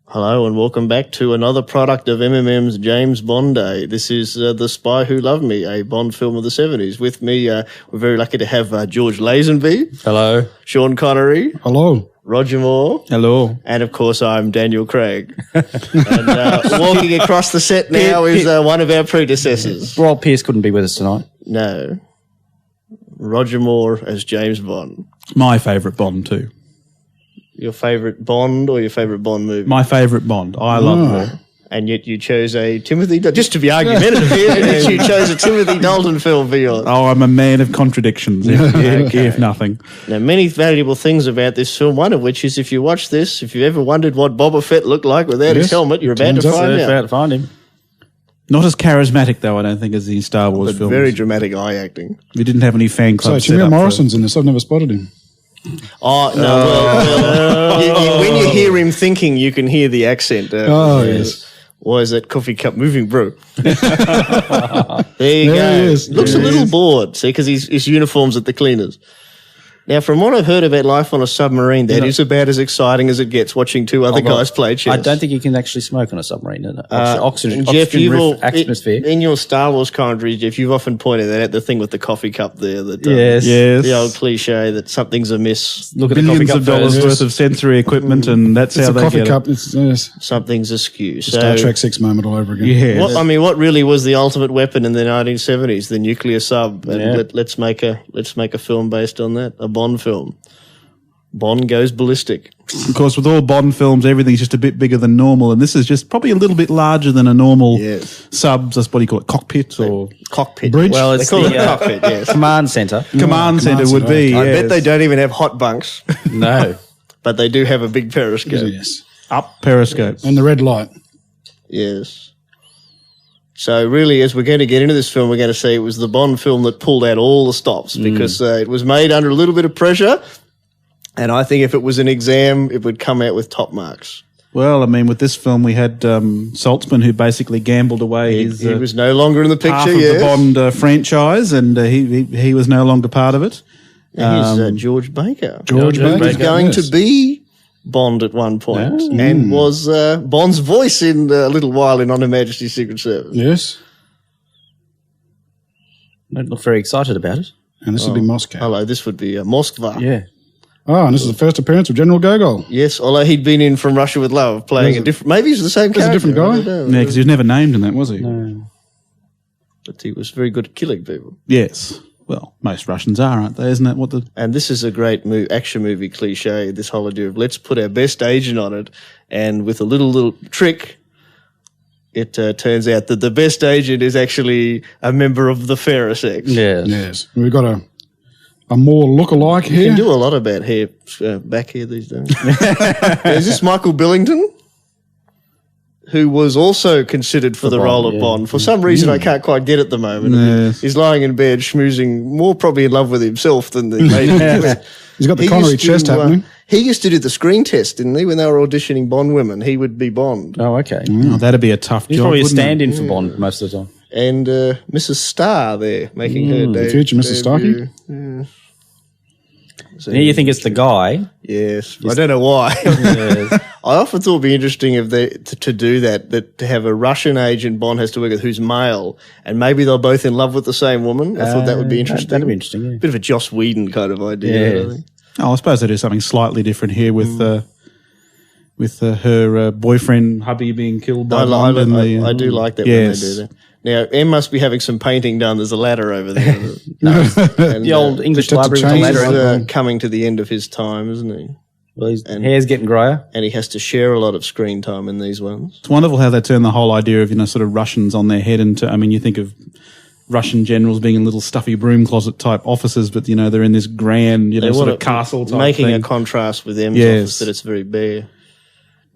Hello and welcome back to another product of MMM's James Bond Day. This is The Spy Who Loved Me, a Bond film of the 70s. With me, we're very lucky to have George Lazenby. Hello. Sean Connery. Hello. Roger Moore. Hello. And, of course, I'm Daniel Craig. And walking across the set now is one of our predecessors. Rob Pierce couldn't be with us tonight. No. Roger Moore as James Bond. My favourite Bond too. Your favourite Bond or your favourite Bond movie? My favourite Bond. I love Moore. And yet you chose a Timothy... Just to be argumentative here, you chose a Timothy Dalton film for yours. Oh, I'm a man of contradictions, if nothing. Now, many valuable things about this film, one of which is if you watch this, if you ever wondered what Boba Fett looked like without his helmet, you're about to find out. Not as charismatic, though, I don't think, as the Star Wars films. Very dramatic eye acting. We didn't have any fan clubs. So, Jamil Morrison's in this. I've never spotted him. Oh, no. When you hear him thinking, you can hear the accent. Yes. Why is that coffee cup moving, bro? There you go. He is. Looks a little bored, see, because his uniform's at the cleaners. Now, from what I've heard about life on a submarine, that is about as exciting as it gets watching two other guys play chess. I don't think you can actually smoke on a submarine. Oxygen Jeff, atmosphere. In your Star Wars commentaries, Jeff, you've often pointed that out, the thing with the coffee cup there. That, yes. The old cliche that something's amiss. Look at billions of dollars worth of sensory equipment, and that's how they get it. It's a coffee cup. Something's askew. Star Trek 6 moment all over again. Yeah. What really was the ultimate weapon in the 1970s? The nuclear sub. And let's make a film based on that, a Bond film. Bond goes ballistic. Of course, with all Bond films, everything's just a bit bigger than normal, and this is just probably a little bit larger than a normal sub. That's what do you call it, cockpit or cockpit bridge? Well, it's they call it cockpit. Yes, command center. Command center would be. I bet they don't even have hot bunks. No, but they do have a big periscope. Yes. Up periscope And the red light. Yes. So really, as we're going to get into this film, we're going to see it was the Bond film that pulled out all the stops because it was made under a little bit of pressure. And I think if it was an exam, it would come out with top marks. Well, I mean, with this film, we had Saltzman, who basically gambled away his... He was no longer in the picture, half of the Bond franchise, and he was no longer part of it. He's George Baker. George Baker. He was going to be Bond at one point and was Bond's voice in a little while in On Her Majesty's Secret Service. Yes. don't look very excited about it. And this would be Moscow. Hello, this would be Moskva. Yeah. Oh, and this is the first appearance of General Gogol. Yes, although he'd been in From Russia with Love, playing a different... Maybe he's the same character. He's a different guy? Yeah, because he was never named in that, was he? No. But he was very good at killing people. Yes. Well, most Russians are, aren't they? Isn't that what the... And this is a great action movie cliche, this whole idea of let's put our best agent on it, and with a little trick, it turns out that the best agent is actually a member of the fairer sex. Yes. We've got a more look-alike here. You can do a lot about hair, back hair these days. Is this Michael Billington? Who was also considered for the role of Bond. For some reason, I can't quite get at the moment. Yes. He's lying in bed, schmoozing, more probably in love with himself than the lady. He's got the Connery chest happening. He used to do the screen test, didn't he? When they were auditioning Bond women, he would be Bond. Oh, okay. Oh, that'd be a tough He's job, probably a wouldn't it? stand-in for Bond most of the time. And Mrs. Starr there, making her debut. The future Mrs. Starkey? So, Now you think it's the guy. Yes. I don't know why. I often thought it would be interesting if they to do that to have a Russian agent Bond has to work with who's male, and maybe they're both in love with the same woman. I thought that would be interesting. That'd be interesting, yeah. Bit of a Joss Whedon kind of idea. Yeah. I think. Oh, I suppose they do something slightly different here with her boyfriend, hubby, being killed by Bond. I do like that when they do that. Now, Em must be having some painting done. There's a ladder over there. The old English library with a ladder. He's coming to the end of his time, isn't he? Well, his hair's getting greyer. And he has to share a lot of screen time in these ones. It's wonderful how they turn the whole idea of, sort of Russians on their head into, I mean, you think of Russian generals being in little stuffy broom closet type offices, but, they're in this grand, sort of castle type making thing. a contrast with M's office that it's very bare.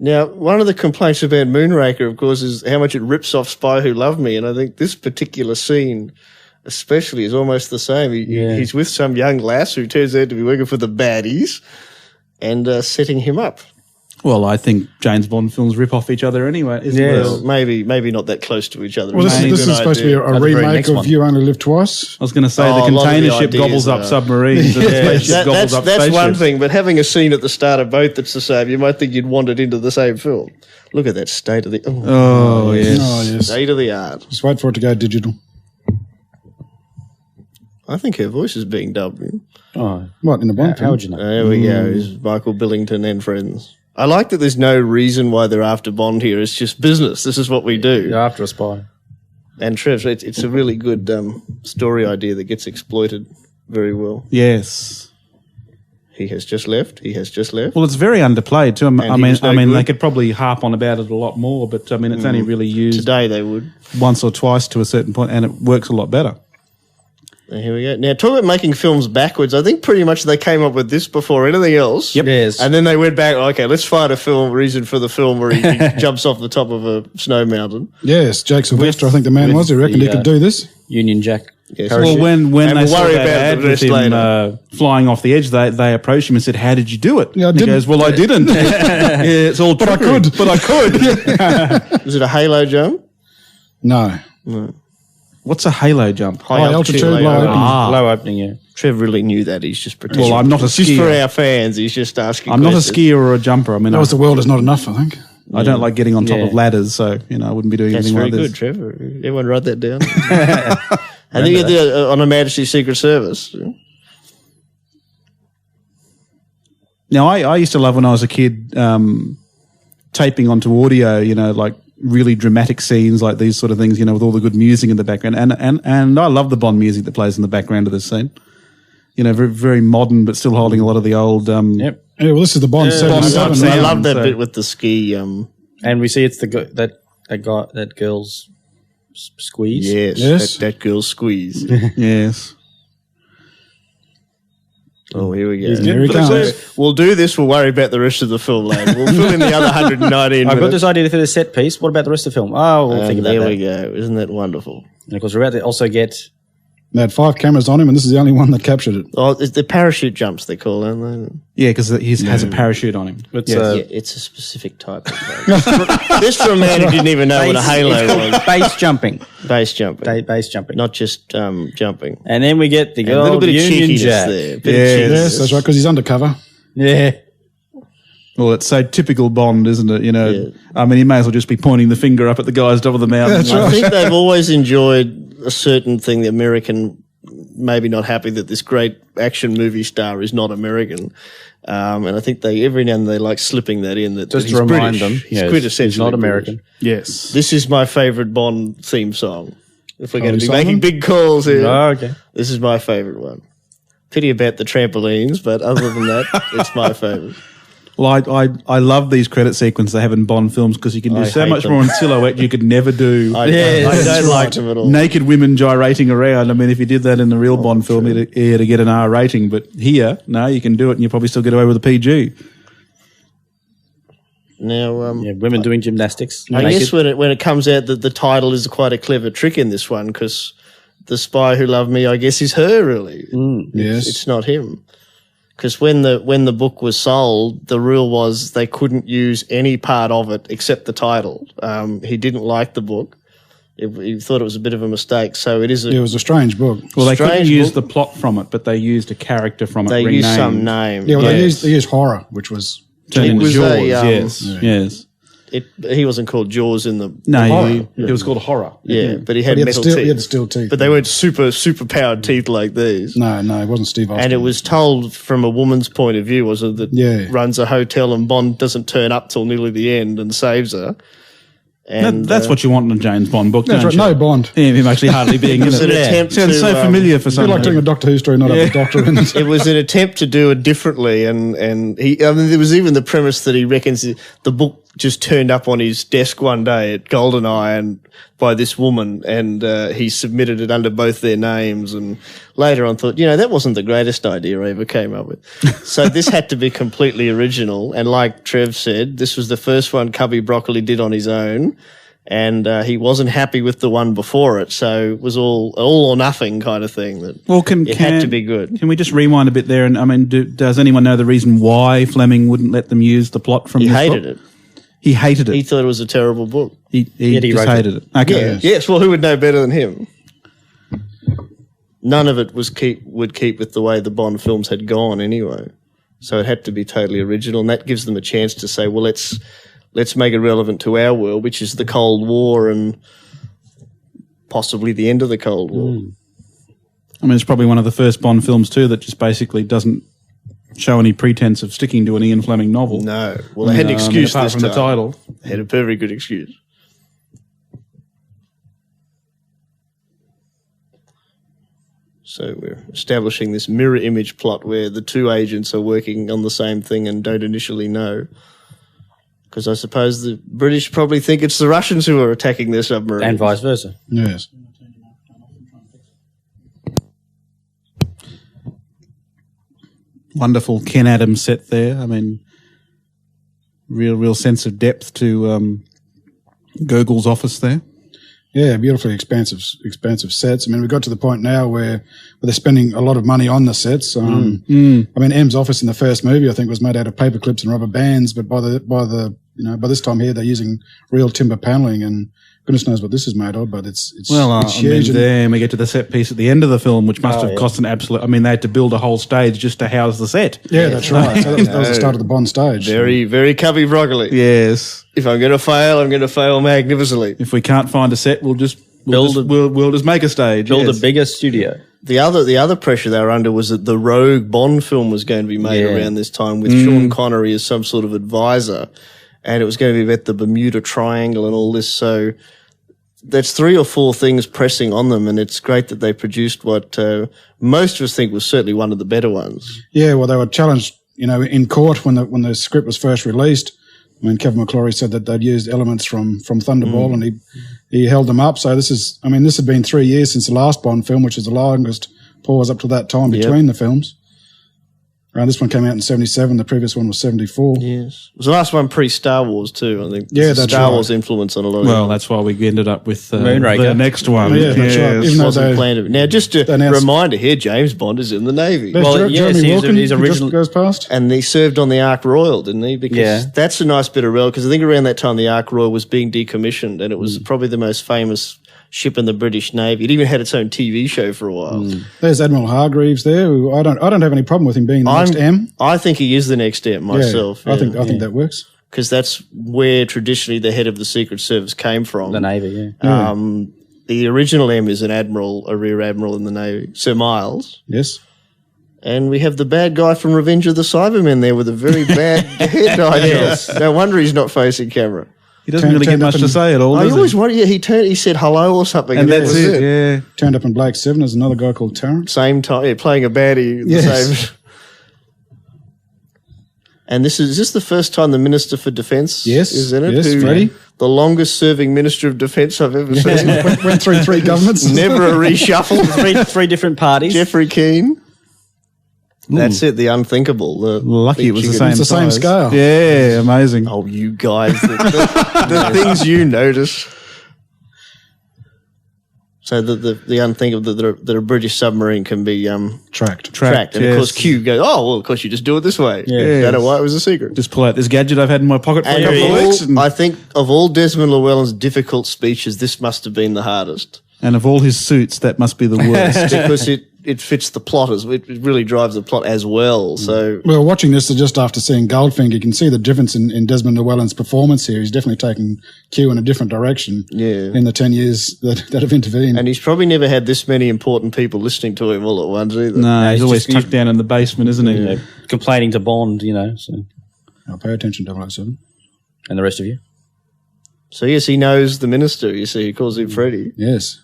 Now, one of the complaints about Moonraker, of course, is how much it rips off Spy Who Loved Me, and I think this particular scene especially is almost the same. He's with some young lass who turns out to be working for the baddies and setting him up. Well, I think James Bond films rip off each other anyway. Well, maybe not that close to each other. Well, this is supposed to be a remake of You Only Live Twice. I was going to say the container ship gobbles up submarines. And the spaceship gobbles up that's spaceships. one thing, but having a scene at the start of both that's the same, you might think you'd want it into the same film. Look at that state of the... Oh, yes. State of the art. Just wait for it to go digital. I think her voice is being dubbed. Oh, What, in the Bond film? how would you know? There we go. It's Michael Billington and friends. I like that there's no reason why they're after Bond here. It's just business. This is what we do. You're after a spy. And Trev, it's a really good story idea that gets exploited very well. Yes. He has just left. Well, it's very underplayed too. I mean, good. they could probably harp on about it a lot more, but I mean, it's only really used Today they would. once or twice to a certain point, and it works a lot better. And here we go. Now, talk about making films backwards. I think pretty much they came up with this before anything else. Yep. Yes. And then they went back, okay, let's find a reason for the film where he jumps off the top of a snow mountain. Yes, Jake Sylvester, I think the man was. He reckoned he could do this. Union Jack. Yes. Well, when And they we'll saw worry that about ad the with rest him later. flying off the edge, they approached him and said, "How did you do it?" Yeah, I and he didn't. goes, "Well, I didn't. Yeah, it's all But I trickery, could. But I could." Is it a halo jump? No. What's a halo jump? High altitude, low halo. opening. Low opening, yeah. Trev really knew that. He's just pretending. Well, I'm not a It's just for skier. our fans. He's just asking I'm not a questions. skier or a jumper. I mean, That was The World Is Not Enough, I think. I don't like getting on top Yeah. of ladders, so I wouldn't be doing That's anything very like good, this. Trevor. Everyone write that down. I think you did on Her Majesty's Secret Service. Now, I used to love when I was a kid taping onto audio, like really dramatic scenes like these sort of things, with all the good music in the background. And I love the Bond music that plays in the background of this scene. Very, very modern, but still holding a lot of the old. Yep. Yeah, well, this is the Bond 77. I Yeah. love that So- bit with the ski. And we see it's that girl's squeeze. Yes. That girl's squeeze. Yes. Oh, here we go. Here he comes. We'll do this. We'll worry about the rest of the film, lad. We'll fill in the other 119 I've got minutes. this idea for the set piece. What about the rest of the film? Oh, we'll think about there that. we go. Isn't that wonderful? And of course, we're about to also get... They had 5 cameras on him, and this is the only one that captured it. Oh, it's the parachute jumps they call, aren't they? Yeah, because he has a parachute on him. It's, Yes. Yeah, it's a specific type of this for a man who didn't even know what a halo was. base jumping. Base jumping. Base jumping. Not just jumping. And then we get the A little old bit of Union cheekiness Jack. there. Bit Yes. of cheekiness. Yes, that's right, because he's undercover. Yeah. Well, it's so typical Bond, isn't it? I mean, he may as well just be pointing the finger up at the guys top of the mountain. That's I right. think they've always enjoyed a certain thing. The American, maybe not happy that this great action movie star is not American. And I think every now and then they like slipping that in. That Just he's to remind British. them. He's yes, quintessentially he's not British. American. Yes. This is my favourite Bond theme song. If we're going to be Sullivan? making big calls here, Oh, okay. this is my favourite one. Pity about the trampolines, but other than that, it's my favourite. Well, I love these credit sequences they have in Bond films because you can do I so hate much them. more in silhouette you could never do. I Yes, don't that's like right. them at all. Naked women gyrating around. I mean, if you did that in the real Bond film, it'd get an R rating. But here, no, you can do it and you probably still get away with a PG. Now, Yeah, women doing gymnastics. I naked. guess when it comes out that the title is quite a clever trick in this one because The Spy Who Loved Me, I guess, is her really. Yes. It's not him. Because when the book was sold, the rule was they couldn't use any part of it except the title. He didn't like the book. He thought it was a bit of a mistake. So it is It was a strange book. Well, they couldn't Strange use book. the plot from it, but they used a character from it. they used renamed. some name. Yeah, well, Yes. they used horror, which was... Turned It into was Jaws. a, Yes. He wasn't called Jaws in the No, horror. it was called horror. Yeah, but he But had he had, metal steel, teeth. he had the steel teeth. But they weren't super powered teeth like these. No, it wasn't Steve Austin. And it was told from a woman's point of view, was it, that Yeah. runs a hotel and Bond doesn't turn up till nearly the end and saves her. And That's what you want in a James Bond book, That's don't right, you? no Bond. Yeah, him actually hardly being in was it. an attempt Sounds to, so familiar for It's a some bit like doing a Doctor Who story, not have a doctor in it. It was an attempt to do it differently, and there was even the premise that he reckons the book just turned up on his desk one day at GoldenEye and by this woman, and he submitted it under both their names, and later on thought, that wasn't the greatest idea I ever came up with. So this had to be completely original, and like Trev said, this was the first one Cubby Broccoli did on his own. and he wasn't happy with the one before it, so it was all or nothing kind of thing. That it had to be good. Can we just rewind a bit there? And I mean, does anyone know the reason why Fleming wouldn't let them use the plot from He this hated book? it. He hated it. He thought it was a terrible book. He just wrote hated it. Okay. Yes, well, who would know better than him? None of it would keep with the way the Bond films had gone anyway. So it had to be totally original, and that gives them a chance to say, well, let's make it relevant to our world, which is the Cold War and possibly the end of the Cold War. I mean, it's probably one of the first Bond films too that just basically doesn't show any pretense of sticking to an Ian Fleming novel. No. Well, they had an excuse apart this from time. the title. They had a very good excuse. So we're establishing this mirror image plot where the two agents are working on the same thing and don't initially know. Because I suppose the British probably think it's the Russians who are attacking their submarine. And vice versa. Yes. Wonderful Ken Adams set there. I mean, real sense of depth to Gogol's office there. Yeah, beautifully expansive sets. I mean, we got to the point now where they're spending a lot of money on the sets. I mean, M's office in the first movie, I think, was made out of paper clips and rubber bands, but by this time here, they're using real timber paneling, and goodness knows what this is made of, but it's huge. Then we get to the set piece at the end of the film, which must have cost an absolute. I mean, they had to build a whole stage just to house the set. Yeah, that's right. So that was the start of the Bond stage. Very, very cubby broccoli. Yes. If I'm going to fail, I'm going to fail magnificently. If we can't find a set, we'll just make a stage. Build a bigger studio. The other pressure they were under was that the Rogue Bond film was going to be made around this time with Sean Connery as some sort of advisor, and it was going to be about the Bermuda Triangle and all this. So that's 3 or 4 things pressing on them, and it's great that they produced what most of us think was certainly one of the better ones. Yeah, well, they were challenged, in court when the script was first released. I mean, Kevin McClory said that they'd used elements from Thunderball, and he held them up. So this had been 3 years since the last Bond film, which is the longest pause up to that time between the films. This one came out in 1977. The previous one was 1974. Yes. It was the last one pre-Star Wars too, I think. Yeah, that's Star right. Wars influence on a lot of Well, that's why we ended up with Moonraker. the next one. Yeah, that's right. Even though wasn't planned. Now, just a announced- reminder here, James Bond is in the Navy. There's Well, yes, Jeremy he's Wilkin, he's who original- just goes past. And he served on the Ark Royal, didn't he? Because that's a nice bit of relic, because I think around that time the Ark Royal was being decommissioned, and it was probably the most famous ship in the British Navy. It even had its own TV show for a while. There's Admiral Hargreaves there, who I don't have any problem with him being the next M. I think he is the next step myself. I think that works. because that's where traditionally the head of the Secret Service came from. The Navy, yeah. The original M is an admiral, a rear admiral in the Navy, Sir Miles. Yes. And we have the bad guy from Revenge of the Cybermen there with a very bad head idol. No wonder he's not facing camera. He doesn't really get Turned up much to in- say at all, I does always he? wonder, he said hello or something. And that that's was it, yeah. Turned up in Black 7 as another guy called Terrence. Same time, playing a baddie. Yes. Same. And is this the first time the Minister for Defence Yes, is in it? yes, Freddie. The longest serving Minister of Defence I've ever seen. Went through 3 governments. Never a reshuffle. Three different parties. Jeffrey Keane. That's it, the unthinkable. Lucky it was the same It's the same size. scale. Yeah, amazing. Oh, you guys, the things you notice. So the unthinkable that a British submarine can be Tracked. tracked. And of course Q goes, oh, well, of course you just do it this way. Yeah. Don't know why it was a secret. Just pull out this gadget I've had in my pocket for a And couple of weeks. I think of all Desmond Llewellyn's difficult speeches, this must have been the hardest. And of all his suits, that must be the worst. Because it fits the plot it really drives the plot as well. So Well, watching this just after seeing Goldfinger, you can see the difference in Desmond Llewellyn's performance here. He's definitely taken Q in a different direction in the 10 years that have intervened. and he's probably never had this many important people listening to him all at once either. No, he's he's always just- tucked down in the basement, isn't he? You know, complaining to Bond, so, Now, pay attention, 007. and the rest of you. So yes, he knows the minister. You see, he calls him Freddie. Yes.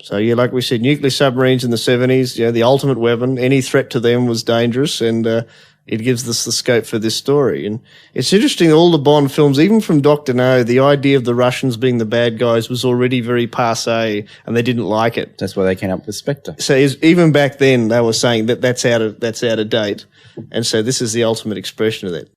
So yeah, like we said, nuclear submarines in the 70s, the ultimate weapon. Any threat to them was dangerous, and it gives us the scope for this story. And it's interesting, all the Bond films, even from Dr. No, the idea of the Russians being the bad guys was already very passé, and they didn't like it. That's why they came up with Spectre. So even back then, they were saying that that's out of date, and so this is the ultimate expression of that.